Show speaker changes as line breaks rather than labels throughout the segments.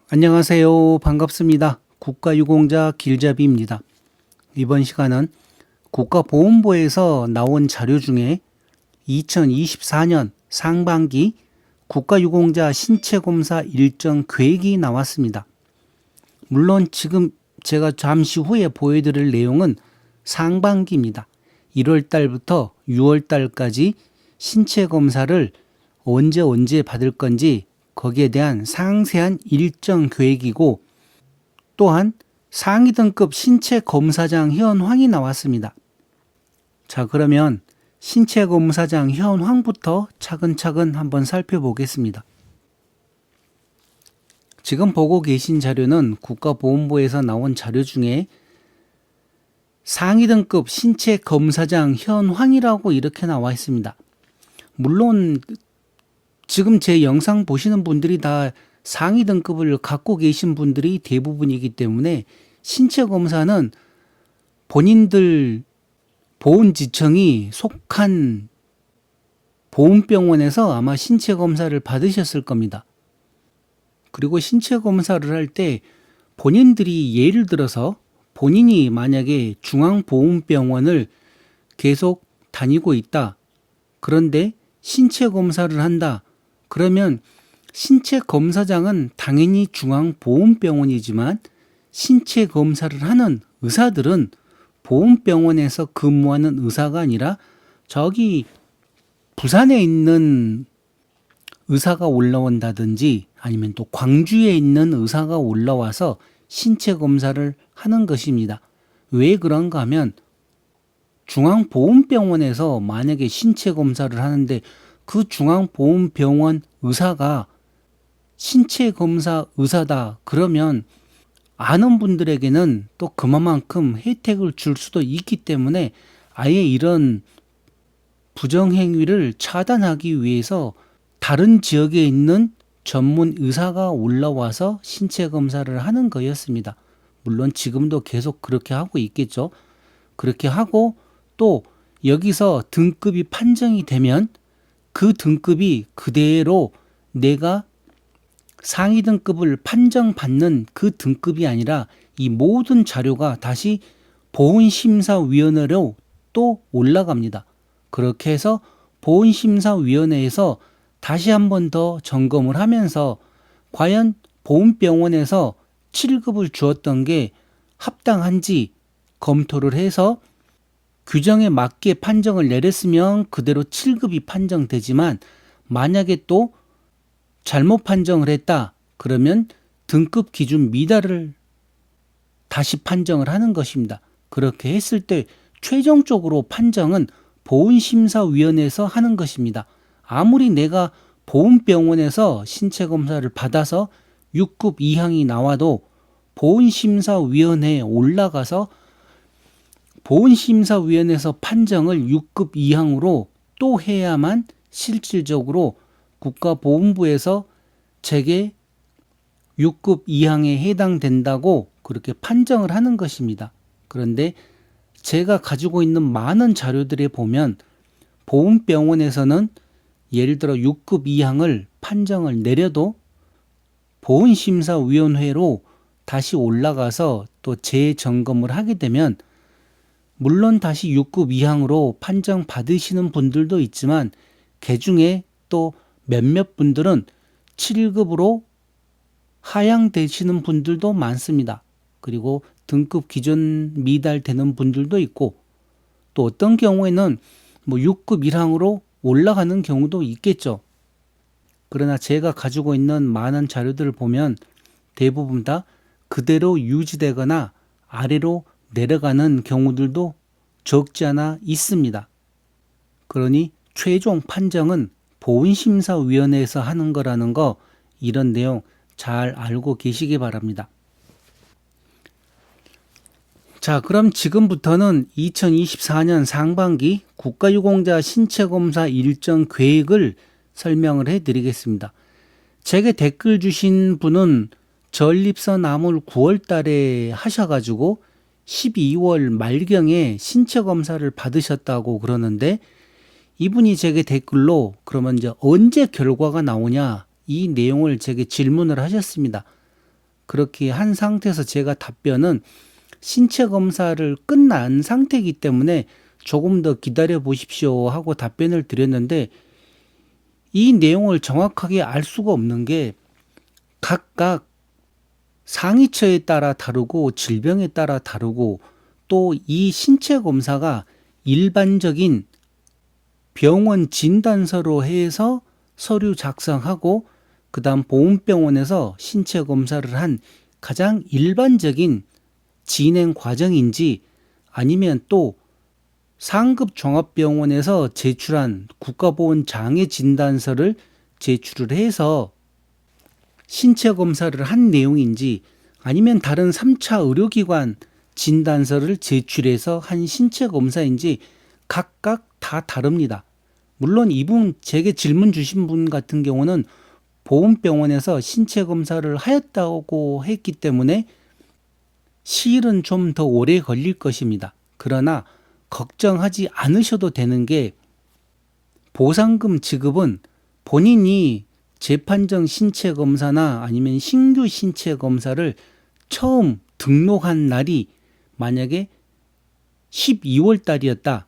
안녕하세요. 반갑습니다. 국가유공자 길잡이입니다. 이번 시간은 국가보훈부에서 나온 자료 중에 2024년 상반기 국가유공자 신체검사 일정 계획이 나왔습니다. 물론 지금 제가 잠시 후에 보여드릴 내용은 상반기입니다. 1월 달부터 6월 달까지 신체검사를 언제 받을 건지 거기에 대한 상세한 일정 계획이고, 또한 상위 등급 신체검사장 현황이 나왔습니다. 자, 그러면 신체검사장 현황부터 차근차근 한번 살펴보겠습니다. 지금 보고 계신 자료는 국가보훈부에서 나온 자료 중에 상위 등급 신체검사장 현황이라고 이렇게 나와 있습니다. 물론 지금 제 영상 보시는 분들이 다 상위 등급을 갖고 계신 분들이 대부분이기 때문에 신체검사는 본인들 보훈지청이 속한 보훈병원에서 아마 신체검사를 받으셨을 겁니다. 그리고 신체검사를 할 때 본인들이 예를 들어서 본인이 만약에 중앙보훈병원을 계속 다니고 있다. 그런데 신체검사를 한다. 그러면 신체검사장은 당연히 중앙보훈병원이지만 신체검사를 하는 의사들은 보훈병원에서 근무하는 의사가 아니라 저기 부산에 있는 의사가 올라온다든지 아니면 또 광주에 있는 의사가 올라와서 신체검사를 하는 것입니다. 왜 그런가 하면 중앙보훈병원에서 만약에 신체검사를 하는데 그 중앙보훈병원 의사가 신체검사 의사다 그러면 아는 분들에게는 또 그만큼 혜택을 줄 수도 있기 때문에 아예 이런 부정행위를 차단하기 위해서 다른 지역에 있는 전문 의사가 올라와서 신체검사를 하는 거였습니다. 물론 지금도 계속 그렇게 하고 있겠죠. 그렇게 하고 또 여기서 등급이 판정이 되면 그 등급이 그대로 내가 상위 등급을 판정받는 그 등급이 아니라 이 모든 자료가 다시 보훈심사위원회로 또 올라갑니다. 그렇게 해서 보훈심사위원회에서 다시 한 번 더 점검을 하면서 과연 보훈병원에서 7급을 주었던 게 합당한지 검토를 해서 규정에 맞게 판정을 내렸으면 그대로 7급이 판정되지만 만약에 또 잘못 판정을 했다 그러면 등급 기준 미달을 다시 판정을 하는 것입니다. 그렇게 했을 때 최종적으로 판정은 보훈심사위원회에서 하는 것입니다. 아무리 내가 보훈병원에서 신체검사를 받아서 6급 이항이 나와도 보훈심사위원회에 올라가서 보훈심사위원회에서 판정을 6급 이항으로 또 해야만 실질적으로 국가보훈부에서 제게 6급 이항에 해당된다고 그렇게 판정을 하는 것입니다. 그런데 제가 가지고 있는 많은 자료들에 보면 보훈병원에서는 예를 들어 6급 이항을 판정을 내려도 보훈심사위원회로 다시 올라가서 또 재점검을 하게 되면 물론 다시 6급 이항으로 판정받으시는 분들도 있지만 그중에 또 몇몇 분들은 7급으로 하향되시는 분들도 많습니다. 그리고 등급 기준 미달되는 분들도 있고 또 어떤 경우에는 6급 이항으로 올라가는 경우도 있겠죠. 그러나 제가 가지고 있는 많은 자료들을 보면 대부분 다 그대로 유지되거나 아래로 내려가는 경우들도 적지 않아 있습니다. 그러니 최종 판정은 보훈심사위원회에서 하는 거라는 거 이런 내용 잘 알고 계시기 바랍니다. 자, 그럼 지금부터는 2024년 상반기 국가유공자 신체검사 일정 계획을 설명을 해드리겠습니다. 제게 댓글 주신 분은 전립선 암을 9월 달에 하셔가지고 12월 말경에 신체검사를 받으셨다고 그러는데 이분이 제게 댓글로 그러면 이제 언제 결과가 나오냐 이 내용을 제게 질문을 하셨습니다. 그렇게 한 상태에서 제가 답변은 신체 검사를 끝난 상태이기 때문에 조금 더 기다려 보십시오 하고 답변을 드렸는데, 이 내용을 정확하게 알 수가 없는 게 각각 상위처에 따라 다르고 질병에 따라 다르고, 또 이 신체 검사가 일반적인 병원 진단서로 해서 서류 작성하고 그다음 보훈병원에서 신체 검사를 한 가장 일반적인 진행 과정인지, 아니면 또 상급 종합병원에서 제출한 국가보건 장애 진단서를 제출을 해서 신체 검사를 한 내용인지, 아니면 다른 3차 의료기관 진단서를 제출해서 한 신체 검사인지 각각 다 다릅니다. 물론 이분 제게 질문 주신 분 같은 경우는 보훈병원에서 신체 검사를 하였다고 했기 때문에 시일은 좀 더 오래 걸릴 것입니다. 그러나 걱정하지 않으셔도 되는 게, 보상금 지급은 본인이 재판정 신체 검사나 아니면 신규 신체 검사를 처음 등록한 날이 만약에 12월 달이었다.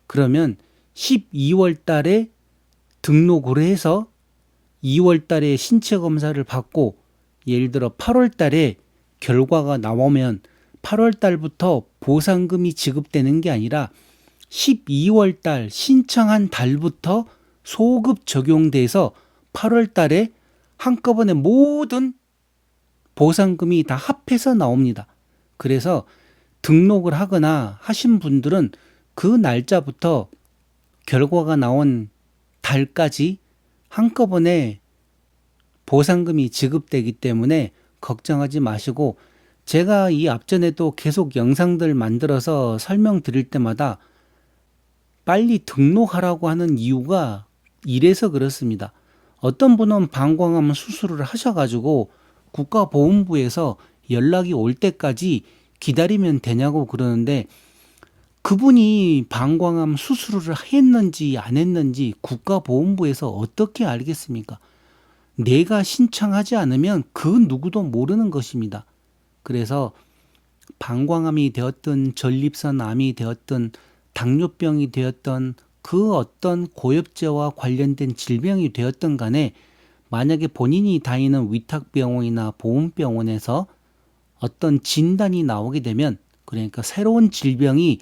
그러면 12월 달에 등록을 해서 2월 달에 신체 검사를 받고, 예를 들어 8월 달에 결과가 나오면 8월 달부터 보상금이 지급되는 게 아니라 12월 달 신청한 달부터 소급 적용돼서 8월 달에 한꺼번에 모든 보상금이 다 합해서 나옵니다. 그래서 등록을 하거나 하신 분들은 그 날짜부터 결과가 나온 달까지 한꺼번에 보상금이 지급되기 때문에 걱정하지 마시고, 제가 이 앞전에도 계속 영상들 만들어서 설명드릴 때마다 빨리 등록하라고 하는 이유가 이래서 그렇습니다. 어떤 분은 방광암 수술을 하셔가지고 국가보훈부에서 연락이 올 때까지 기다리면 되냐고 그러는데, 그분이 방광암 수술을 했는지 안 했는지 국가보훈부에서 어떻게 알겠습니까? 내가 신청하지 않으면 그 누구도 모르는 것입니다. 그래서 방광암이 되었든 전립선암이 되었든 당뇨병이 되었든 그 어떤 고엽제와 관련된 질병이 되었든 간에, 만약에 본인이 다니는 위탁병원이나 보훈병원에서 어떤 진단이 나오게 되면, 그러니까 새로운 질병이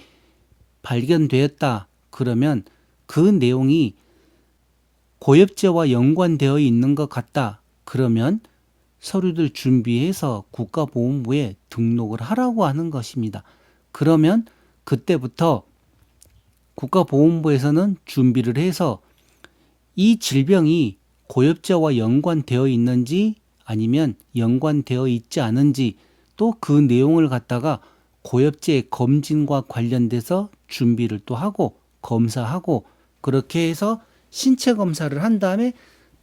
발견되었다 그러면 그 내용이 고엽제와 연관되어 있는 것 같다 그러면 서류들 준비해서 국가보훈부에 등록을 하라고 하는 것입니다. 그러면 그때부터 국가보훈부에서는 준비를 해서 이 질병이 고엽제와 연관되어 있는지 아니면 연관되어 있지 않은지, 또 그 내용을 갖다가 고엽제 검진과 관련돼서 준비를 또 하고 검사하고, 그렇게 해서 신체 검사를 한 다음에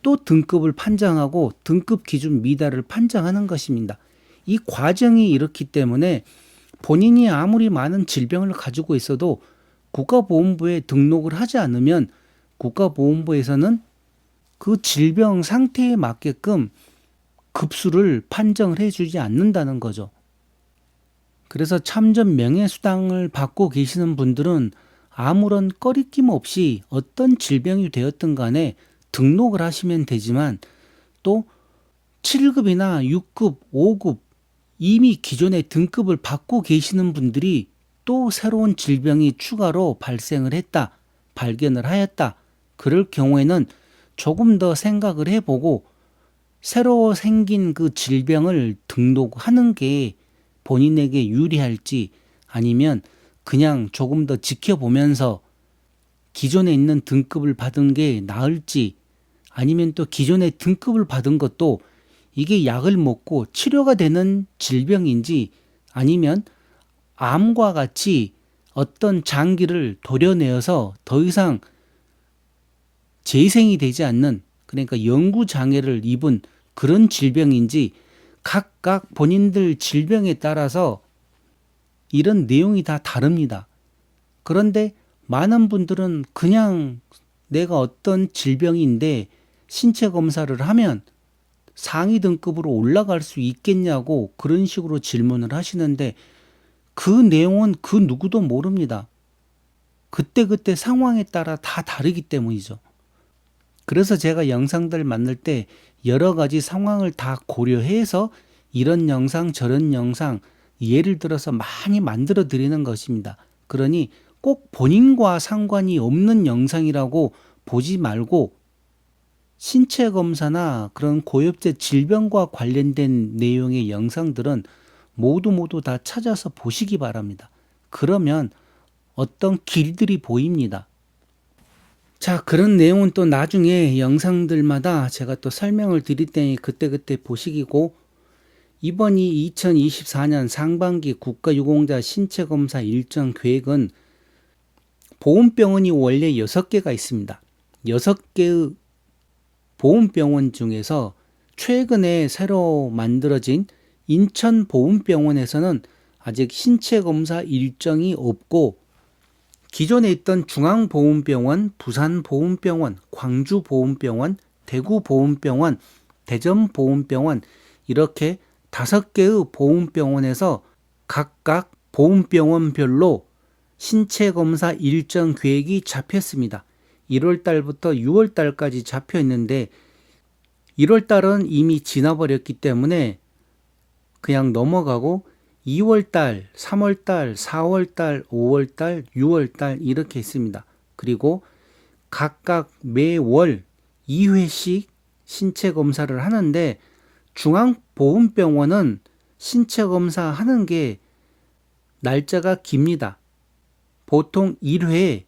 또 등급을 판정하고 등급 기준 미달을 판정하는 것입니다. 이 과정이 이렇기 때문에 본인이 아무리 많은 질병을 가지고 있어도 국가보훈부에 등록을 하지 않으면 국가보훈부에서는 그 질병 상태에 맞게끔 급수를 판정을 해주지 않는다는 거죠. 그래서 참전 명예수당을 받고 계시는 분들은 아무런 꺼리낌 없이 어떤 질병이 되었든 간에 등록을 하시면 되지만, 또 7급이나 6급, 5급 이미 기존의 등급을 받고 계시는 분들이 또 새로운 질병이 추가로 발생을 했다, 발견을 하였다. 그럴 경우에는 조금 더 생각을 해보고 새로 생긴 그 질병을 등록하는 게 본인에게 유리할지, 아니면 그냥 조금 더 지켜보면서 기존에 있는 등급을 받은 게 나을지, 아니면 또 기존에 등급을 받은 것도 이게 약을 먹고 치료가 되는 질병인지, 아니면 암과 같이 어떤 장기를 도려내어서 더 이상 재생이 되지 않는, 그러니까 영구 장애를 입은 그런 질병인지, 각각 본인들 질병에 따라서 이런 내용이 다 다릅니다. 그런데 많은 분들은 그냥 내가 어떤 질병인데 신체 검사를 하면 상위 등급으로 올라갈 수 있겠냐고 그런 식으로 질문을 하시는데 그 내용은 그 누구도 모릅니다. 그때그때 상황에 따라 다 다르기 때문이죠. 그래서 제가 영상들 만들 때 여러 가지 상황을 다 고려해서 이런 영상 저런 영상 예를 들어서 많이 만들어 드리는 것입니다. 그러니 꼭 본인과 상관이 없는 영상이라고 보지 말고 신체 검사나 그런 고엽제 질병과 관련된 내용의 영상들은 모두 다 찾아서 보시기 바랍니다. 그러면 어떤 길들이 보입니다. 자, 그런 내용은 또 나중에 영상들마다 제가 또 설명을 드릴 테니 그때그때 보시기고, 이번이 2024년 상반기 국가유공자 신체검사 일정 계획은 보훈병원이 원래 6개가 있습니다. 6개의 보훈병원 중에서 최근에 새로 만들어진 인천보훈병원에서는 아직 신체검사 일정이 없고, 기존에 있던 중앙보훈병원, 부산보훈병원, 광주보훈병원, 대구보훈병원, 대전보훈병원 이렇게 5개의 보훈병원에서 각각 보훈병원별로 신체검사 일정 계획이 잡혔습니다. 1월 달부터 6월 달까지 잡혀 있는데 1월 달은 이미 지나버렸기 때문에 그냥 넘어가고 2월 달, 3월 달, 4월 달, 5월 달, 6월 달 이렇게 있습니다. 그리고 각각 매월 2회씩 신체 검사를 하는데 중앙보훈병원은 신체 검사 하는 게 날짜가 깁니다. 보통 1회에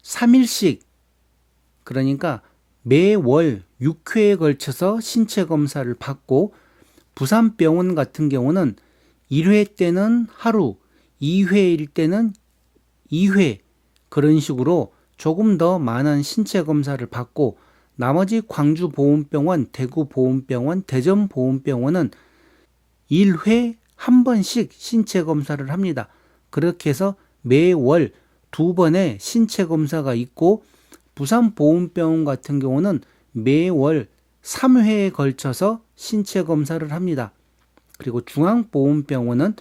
3일씩, 그러니까 매월 6회에 걸쳐서 신체 검사를 받고, 부산병원 같은 경우는 1회 때는 하루, 2회일 때는 2회, 그런 식으로 조금 더 많은 신체 검사를 받고, 나머지 광주보훈병원, 대구보훈병원, 대전보훈병원은 1회 한 번씩 신체 검사를 합니다. 그렇게 해서 매월 2번의 신체 검사가 있고, 부산보훈병원 같은 경우는 매월 3회에 걸쳐서 신체 검사를 합니다. 그리고 중앙보훈병원은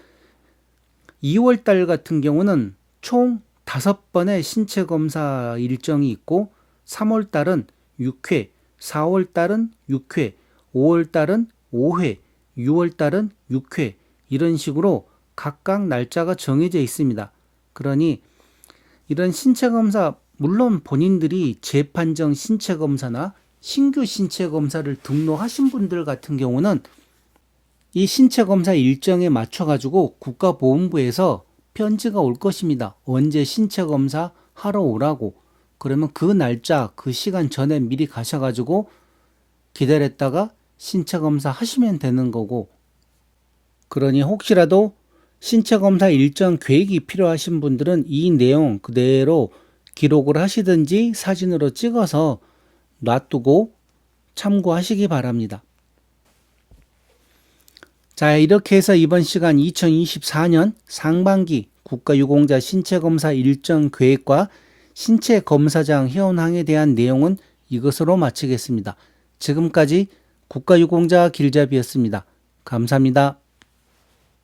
2월 달 같은 경우는 총 5번의 신체 검사 일정이 있고, 3월 달은 6회, 4월 달은 6회, 5월 달은 5회, 6월 달은 6회 이런 식으로 각각 날짜가 정해져 있습니다. 그러니 이런 신체 검사, 물론 본인들이 재판정 신체 검사나 신규 신체 검사를 등록하신 분들 같은 경우는 이 신체 검사 일정에 맞춰 가지고 국가보훈부에서 편지가 올 것입니다. 언제 신체 검사 하러 오라고. 그러면 그 날짜, 그 시간 전에 미리 가셔가지고 기다렸다가 신체 검사 하시면 되는 거고, 그러니 혹시라도 신체 검사 일정 계획이 필요하신 분들은 이 내용 그대로 기록을 하시든지 사진으로 찍어서 놔두고 참고하시기 바랍니다. 자, 이렇게 해서 이번 시간 2024년 상반기 국가유공자 신체검사 일정 계획과 신체검사장 회원항에 대한 내용은 이것으로 마치겠습니다. 지금까지 국가유공자 길잡이였습니다. 감사합니다.